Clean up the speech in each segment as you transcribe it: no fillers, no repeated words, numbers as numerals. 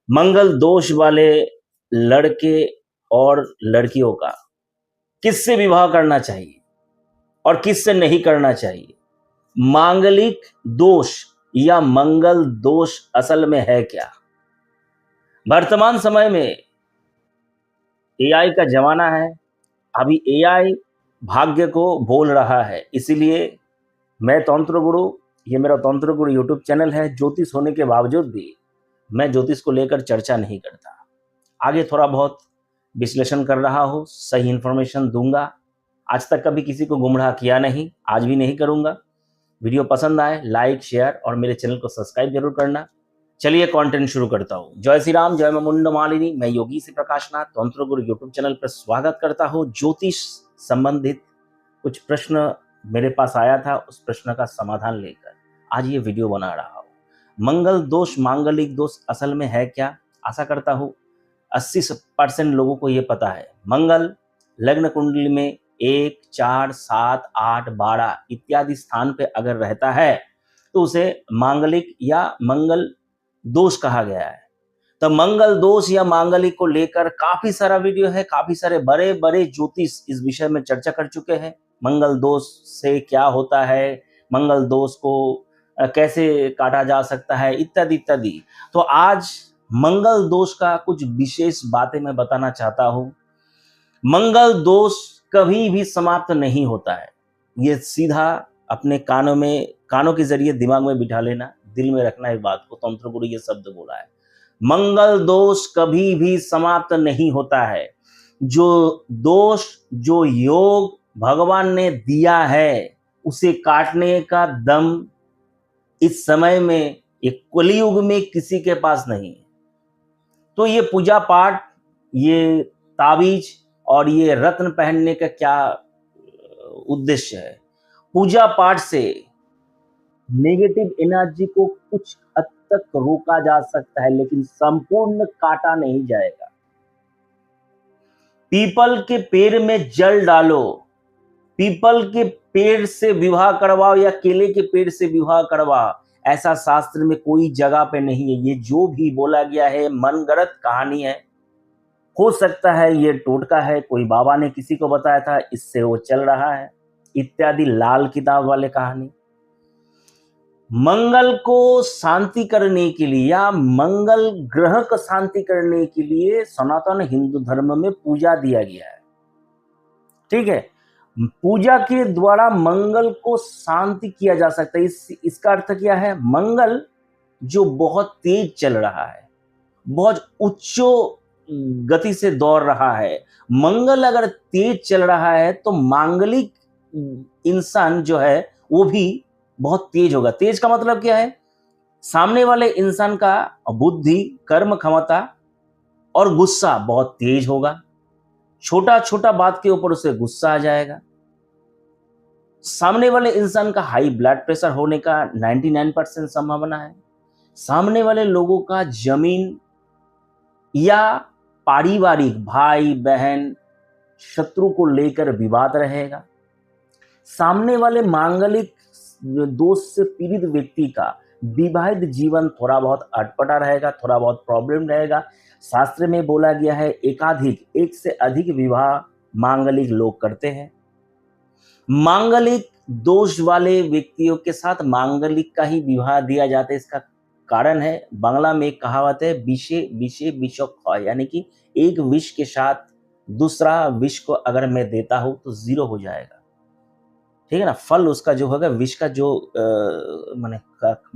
मंगल दोष वाले लड़के और लड़कियों का किससे विवाह करना चाहिए और किससे नहीं करना चाहिए? मांगलिक दोष या मंगल दोष असल में है क्या? वर्तमान समय में एआई का जमाना है। अभी एआई भाग्य को बोल रहा है, इसीलिए मैं तंत्र गुरु, ये मेरा तंत्र गुरु यूट्यूब चैनल है। ज्योतिष होने के बावजूद भी मैं ज्योतिष को लेकर चर्चा नहीं करता। आगे थोड़ा बहुत विश्लेषण कर रहा हूँ, सही इन्फॉर्मेशन दूंगा। आज तक कभी किसी को गुमराह किया नहीं, आज भी नहीं करूंगा। वीडियो पसंद आए लाइक शेयर और मेरे चैनल को सब्सक्राइब जरूर करना। चलिए कंटेंट शुरू करता हूँ। जय श्री राम, जय मुंड मालिनी। मैं योगी से प्रकाशनाथ तंत्र गुरु यूट्यूब चैनल पर स्वागत करता हूँ। ज्योतिष संबंधित कुछ प्रश्न मेरे पास आया था, उस प्रश्न का समाधान लेकर आज ये वीडियो बना रहा हूँ। मंगल दोष मांगलिक दोष असल में है क्या? आशा करता हूँ 80% लोगों को ये पता है। मंगल लग्न कुंडली में 1, 4, 7, 8, 12 इत्यादि स्थान पे अगर रहता है तो उसे मांगलिक या मंगल दोष कहा गया है। तो मंगल दोष या मांगलिक को लेकर काफी सारा वीडियो है, काफी सारे बड़े बड़े ज्योतिष इस विषय में चर्चा कर चुके हैं। मंगल दोष से क्या होता है, मंगल दोष को कैसे काटा जा सकता है, इत्यादि इत्यादि। तो आज मंगल दोष का कुछ विशेष बातें मैं बताना चाहता हूं। मंगल दोष कभी भी समाप्त नहीं होता है। ये सीधा अपने कानों के जरिए दिमाग में बिठा लेना, दिल में रखना इस बात को। तंत्र गुरु ये शब्द बोला है, मंगल दोष कभी भी समाप्त नहीं होता है। जो दोष, जो योग भगवान ने दिया है, उसे काटने का दम इस समय में, एक कलियुग में किसी के पास नहीं है। तो ये पूजा पाठ, ये ताबीज और ये रत्न पहनने का क्या उद्देश्य है? पूजा पाठ से नेगेटिव एनर्जी को कुछ हद तक रोका जा सकता है, लेकिन संपूर्ण काटा नहीं जाएगा। पीपल के पेड़ में जल डालो, पीपल के पेड़ से विवाह करवाओ या केले के पेड़ से विवाह करवाओ, ऐसा शास्त्र में कोई जगह पे नहीं है। ये जो भी बोला गया है मनगढ़ंत कहानी है। हो सकता है ये टोटका है, कोई बाबा ने किसी को बताया था, इससे वो चल रहा है, इत्यादि लाल किताब वाले कहानी। मंगल को शांति करने के लिए या मंगल ग्रह को शांति करने के लिए सनातन हिंदू धर्म में पूजा दिया गया है। ठीक है, पूजा के द्वारा मंगल को शांति किया जा सकता है। इसका अर्थ क्या है? मंगल जो बहुत तेज चल रहा है, बहुत उच्च गति से दौड़ रहा है, मंगल अगर तेज चल रहा है तो मांगलिक इंसान जो है वो भी बहुत तेज होगा। तेज का मतलब क्या है? सामने वाले इंसान का बुद्धि, कर्म क्षमता और गुस्सा बहुत तेज होगा। छोटा छोटा बात के ऊपर उसे गुस्सा आ जाएगा। सामने वाले इंसान का हाई ब्लड प्रेशर होने का 99% संभावना है। सामने वाले लोगों का जमीन या पारिवारिक भाई बहन शत्रु को लेकर विवाद रहेगा। सामने वाले मांगलिक दोष से पीड़ित व्यक्ति का विवाहित जीवन थोड़ा बहुत अटपटा रहेगा, थोड़ा बहुत प्रॉब्लम रहेगा। शास्त्र में बोला गया है एक से अधिक विवाह मांगलिक लोग करते हैं। मांगलिक दोष वाले व्यक्तियों के साथ मांगलिक का ही विवाह दिया जाता है। इसका कारण है, बांग्ला में एक कहावत है, विषे विषे विषो क्षय, यानी कि एक विष के साथ दूसरा विष को अगर मैं देता हूं तो 0 हो जाएगा। ठीक है ना, फल उसका जो होगा, विष का जो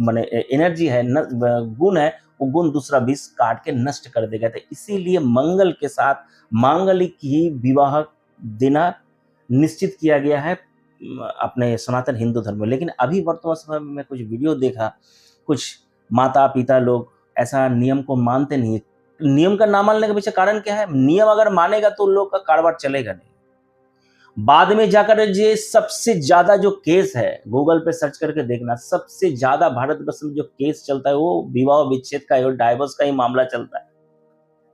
माने एनर्जी है, गुण है, वो गुण दूसरा विष काट के नष्ट कर देगा। तो इसीलिए मंगल के साथ मांगलिक ही विवाह देना निश्चित किया गया है अपने सनातन हिंदू धर्म में। लेकिन अभी वर्तमान समय में मैं कुछ वीडियो देखा, कुछ माता पिता लोग ऐसा नियम को मानते नहीं है। नियम का ना मानने के पीछे कारण क्या है? नियम अगर मानेगा तो लोग का कारोबार चलेगा नहीं। बाद में जाकर ये सबसे ज्यादा जो केस है, गूगल पे सर्च करके देखना, सबसे ज्यादा भारतवर्ष में जो केस चलता है वो विवाह विच्छेद का और डाइवोर्स का ही मामला चलता है।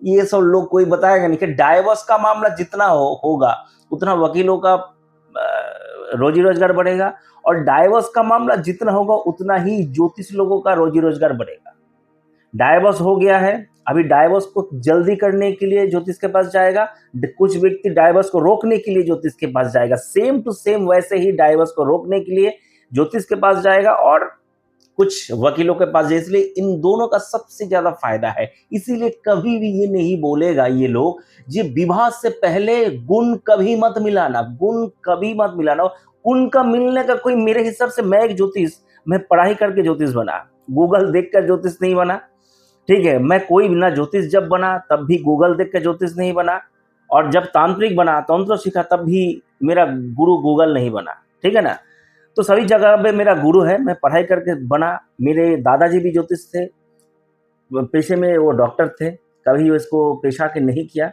ये सब लोग कोई बताएगा नहीं कि डाइवोर्स का मामला जितना होगा उतना वकीलों का रोजी रोजगार बढ़ेगा, और डाइवोर्स का मामला जितना होगा उतना ही ज्योतिष लोगों का रोजी रोजगार बढ़ेगा। डाइवोर्स हो गया है, अभी डाइवोर्स को जल्दी करने के लिए ज्योतिष के पास जाएगा, कुछ व्यक्ति डाइवोर्स को रोकने के लिए ज्योतिष के पास जाएगा, सेम टू सेम वैसे ही डाइवोर्स को रोकने के लिए ज्योतिष के पास जाएगा और कुछ वकीलों के पास जाए। इसलिए इन दोनों का सबसे ज्यादा फायदा है। इसीलिए कभी भी ये नहीं बोलेगा ये लोग जी विवाह से पहले गुण कभी मत मिलाना, गुण कभी मत मिलाना। गुण का मिलने का कोई, मेरे हिसाब से मैं एक ज्योतिष, मैं पढ़ाई करके ज्योतिष बना, गूगल देख कर ज्योतिष नहीं बना, ठीक है। मैं कोई ना ज्योतिष जब बना तब भी गूगल देख कर ज्योतिष नहीं बना, और जब तांत्रिक बना, तंत्र सीखा, तब भी मेरा गुरु गूगल नहीं बना, ठीक है ना। तो सभी जगह पे मेरा गुरु है, मैं पढ़ाई करके बना। मेरे दादाजी भी ज्योतिष थे, पेशे में वो डॉक्टर थे, कभी इसको पेशा के नहीं किया।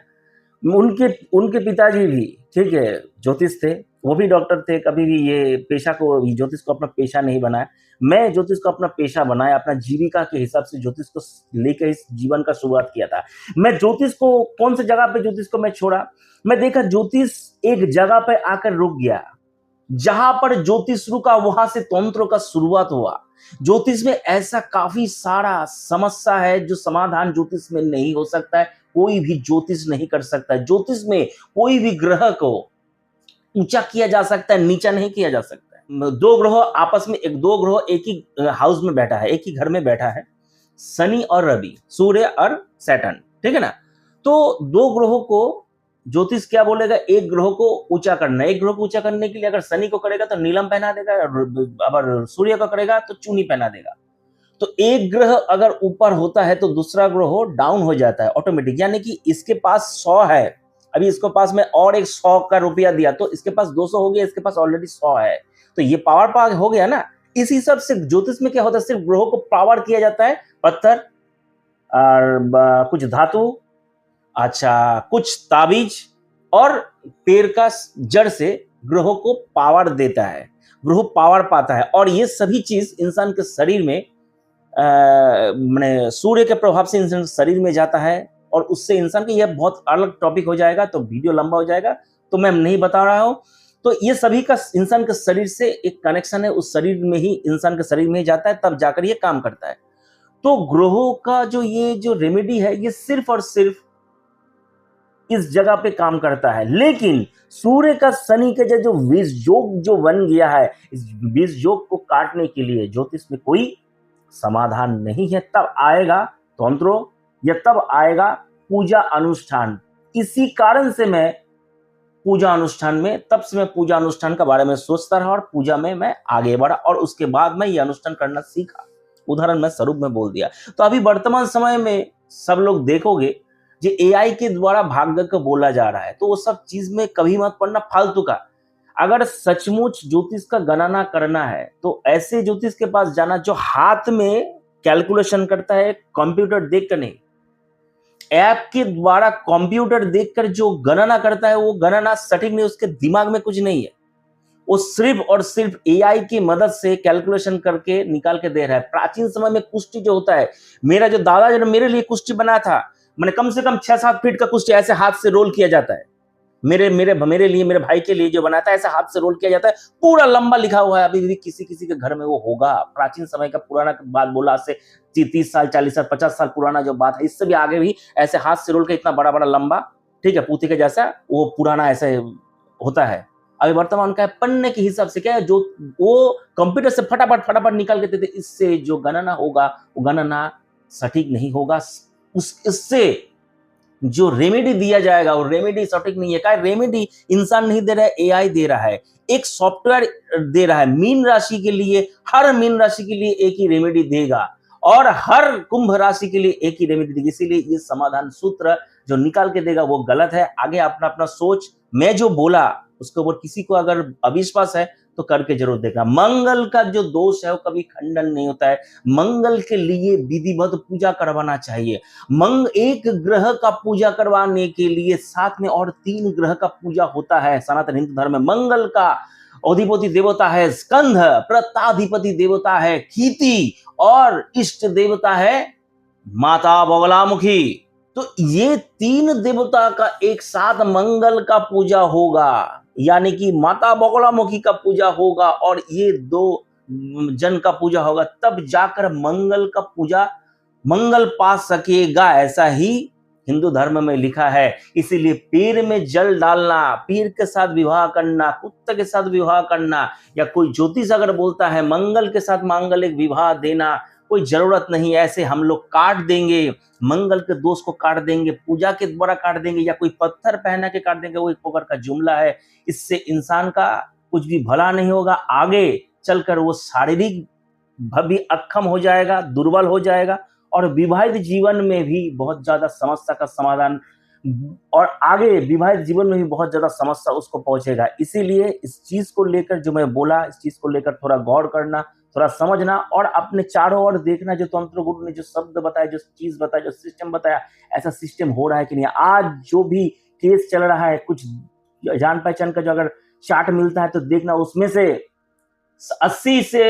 उनके पिताजी भी, ठीक है, ज्योतिष थे, वो भी डॉक्टर थे, कभी भी ये पेशा को, ज्योतिष को अपना पेशा नहीं बनाया। मैं ज्योतिष को अपना पेशा बनाया, अपना जीविका के हिसाब से ज्योतिष को लेकर इस जीवन का शुरुआत किया था। मैं ज्योतिष को कौन सी जगह पे ज्योतिष को मैं छोड़ा, मैं देखा ज्योतिष एक जगह पे आकर रुक गया, जहां पर ज्योतिष रुका वहां से तंत्र का शुरुआत हुआ। ज्योतिष में ऐसा काफी सारा समस्या है जो समाधान ज्योतिष में नहीं हो सकता है, कोई भी ज्योतिष नहीं कर सकता है। ज्योतिष में कोई भी ग्रह को ऊंचा किया जा सकता है, नीचा नहीं किया जा सकता है। दो ग्रह आपस में, दो ग्रह एक ही हाउस में बैठा है, एक ही घर में बैठा है, शनि और रवि, सूर्य और सैटर्न, ठीक है ना। तो दो ग्रहों को ज्योतिष क्या बोलेगा, एक ग्रह को ऊंचा करना। एक ग्रह को ऊंचा करने के लिए अगर शनि को करेगा तो नीलम पहना देगा, अगर सूर्य को करेगा तो चूनी पहना देगा। तो एक ग्रह अगर ऊपर होता है तो दूसरा ग्रह डाउन हो जाता है ऑटोमेटिक। यानी कि इसके पास 100 है, अभी इसके पास में और एक 100 का रुपया दिया तो इसके पास 200 हो गया, इसके पास ऑलरेडी 100 है, तो ये पावर हो गया ना। इस हिसाब से ज्योतिष में क्या होता है, सिर्फ ग्रहों को पावर किया जाता है, पत्थर और कुछ धातु, अच्छा कुछ ताबीज और पेड़ का जड़ से ग्रहों को पावर देता है, ग्रह पावर पाता है। और ये सभी चीज इंसान के शरीर में मैंने सूर्य के प्रभाव से इंसान शरीर में जाता है, और उससे इंसान के, यह बहुत अलग टॉपिक हो जाएगा तो वीडियो लंबा हो जाएगा, तो मैं नहीं बता रहा हूं। तो ये सभी का इंसान के शरीर से एक कनेक्शन है, उस शरीर में ही, इंसान के शरीर में ही जाता है, तब जाकर ये काम करता है। तो ग्रहों का ये जो रेमेडी है, ये सिर्फ और सिर्फ इस जगह पे काम करता है। लेकिन सूर्य का शनि के जो विष योग जो बन गया है, इस विष योग को काटने के लिए ज्योतिष में कोई समाधान नहीं है। तब आएगा तंत्रों, या तब आएगा पूजा अनुष्ठान। इसी कारण से मैं पूजा अनुष्ठान में, तब से मैं पूजा अनुष्ठान के बारे में सोचता रहा और पूजा में मैं आगे बढ़ा, और उसके बाद मैं ये अनुष्ठान करना सीखा। उदाहरण मैं स्वरूप में बोल दिया। तो अभी वर्तमान समय में सब लोग देखोगे जो एआई के द्वारा भाग्य को बोला जा रहा है, तो वो सब चीज में कभी मत पड़ना, फालतू का। अगर सचमुच ज्योतिष का गणना करना है तो ऐसे ज्योतिष के पास जाना जो हाथ में कैलकुलेशन करता है, कंप्यूटर देख कर नहीं, ऐप के द्वारा कंप्यूटर देखकर जो गणना करता है वो गणना सटीक नहीं, उसके दिमाग में कुछ नहीं है, वो सिर्फ और सिर्फ एआई की मदद से कैलकुलेशन करके निकाल के दे रहा है। प्राचीन समय में कुश्ती जो होता है, मेरा जो दादा जो मेरे लिए कुश्ती बना था, मैंने कम से कम 6-7 फीट का कुश्ती ऐसे हाथ से रोल किया जाता है, मेरे लिए, मेरे भाई के लिए जो बनाता है, ऐसे हाथ से रोल किया जाता है, पूरा लंबा लिखा हुआ है। अभी भी किसी किसी के घर में वो होगा। प्राचीन समय का पुराना बात बोला, से 30 साल, 40 साल, 50 साल पुराना जो बात है, इससे भी आगे भी ऐसे हाथ से रोल के इतना बड़ा बड़ा लंबा, ठीक है, पूती के जैसा, वो पुराना ऐसे होता है। अभी वर्तमान का पन्ने के हिसाब से क्या है, जो वो कंप्यूटर से फटाफट निकाल के देते, इससे जो गणना होगा वो गणना सटीक नहीं होगा। इससे जो रेमेडी दिया जाएगा वो रेमेडी सटीक नहीं है। क्या रेमेडी इंसान नहीं दे रहा है, एआई दे रहा है, एक सॉफ्टवेयर दे रहा है। मीन राशि के लिए, हर मीन राशि के लिए एक ही रेमेडी देगा, और हर कुंभ राशि के लिए एक ही रेमेडी देगी। इसीलिए ये समाधान सूत्र जो निकाल के देगा वो गलत है। आगे अपना अपना सोच, मैं जो बोला उसके ऊपर किसी को अगर अविश्वास है तो करके जरूर देखना। मंगल का जो दोष है वो कभी खंडन नहीं होता है। मंगल के लिए विधिवत पूजा करवाना चाहिए। एक ग्रह का पूजा करवाने के लिए साथ में और 3 ग्रह का पूजा होता है सनातन हिंदू धर्म में। मंगल का अधिपति देवता है स्कंध, प्रताधिपति देवता है कीति, और इष्ट देवता है माता बगलामुखी। तो ये 3 देवता का एक साथ मंगल का पूजा होगा, यानी कि माता बगलामुखी का पूजा होगा और ये 2 जन का पूजा होगा, तब जाकर मंगल का पूजा मंगल पा सकेगा, ऐसा ही हिंदू धर्म में लिखा है। इसीलिए पीर में जल डालना, पीर के साथ विवाह करना, कुत्ते के साथ विवाह करना, या कोई ज्योतिष अगर बोलता है मंगल के साथ मांगलिक विवाह देना, कोई जरूरत नहीं। ऐसे हम लोग काट देंगे, मंगल के दोष को काट देंगे, पूजा के द्वारा काट देंगे, या कोई पत्थर पहना के काट देंगे, वो एक प्रकार का जुमला है। इससे इंसान का कुछ भी भला नहीं होगा, आगे चलकर वो शारीरिक भी अक्षम हो जाएगा, दुर्बल हो जाएगा, और विवाहित जीवन में भी बहुत ज्यादा समस्या का समाधान, और आगे विवाहित जीवन में भी बहुत ज्यादा समस्या उसको पहुंचेगा। इसीलिए इस चीज को लेकर जो मैं बोला, इस चीज को लेकर थोड़ा गौर करना, थोड़ा समझना, और अपने चारों ओर देखना, जो तंत्र गुरु ने जो शब्द बताया, जो चीज बताया, जो सिस्टम बताया, ऐसा सिस्टम हो रहा है कि नहीं। आज जो भी केस चल रहा है, कुछ जान पहचान का जो अगर चार्ट मिलता है तो देखना, उसमें से 80 से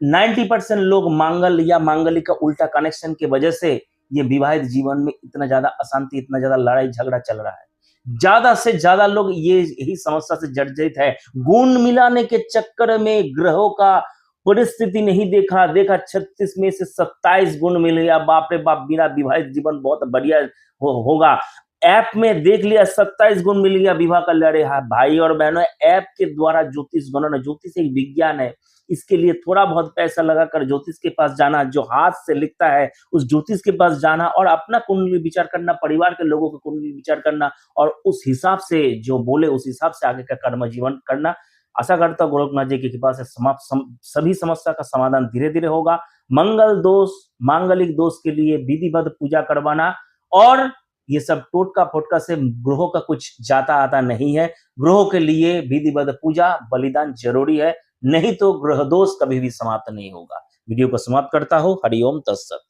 90% लोग मांगल या मांगलिक का उल्टा कनेक्शन की वजह से ये विवाहित जीवन में इतना ज्यादा अशांति, इतना ज्यादा लड़ाई झगड़ा चल रहा है। ज्यादा से ज्यादा लोग ये यही समस्या से जर्जरित है। गुण मिलाने के चक्कर में ग्रहों का परिस्थिति नहीं देखा 36 में से 27 गुण मिल गया, बाप रे बाप, मेरा विवाहित जीवन बहुत बढ़िया होगा। ऐप में देख लिया 27 गुण मिल गया विवाह का। लड़े हाँ भाई और बहनों, ऐप के द्वारा ज्योतिष गणना, ज्योतिष एक विज्ञान है। इसके लिए थोड़ा बहुत पैसा लगाकर ज्योतिष के पास जाना, जो हाथ से लिखता है उस ज्योतिष के पास जाना, और अपना कुंडली विचार करना, परिवार के लोगों का कुंडली विचार करना, और उस हिसाब से जो बोले उस हिसाब से आगे का कर्म जीवन करना। आशा करता हूँ गोरखनाथ जी की कृपा से सभी समस्या का समाधान धीरे धीरे होगा। मंगल दोष, मांगलिक दोष के लिए विधिवत पूजा करवाना, और ये सब टोटका फोटका से ग्रहों का कुछ जाता आता नहीं है। ग्रहों के लिए विधिवत पूजा बलिदान जरूरी है, नहीं तो ग्रह दोष कभी भी समाप्त नहीं होगा। वीडियो को समाप्त करता हूँ। हरिओम तत्सत।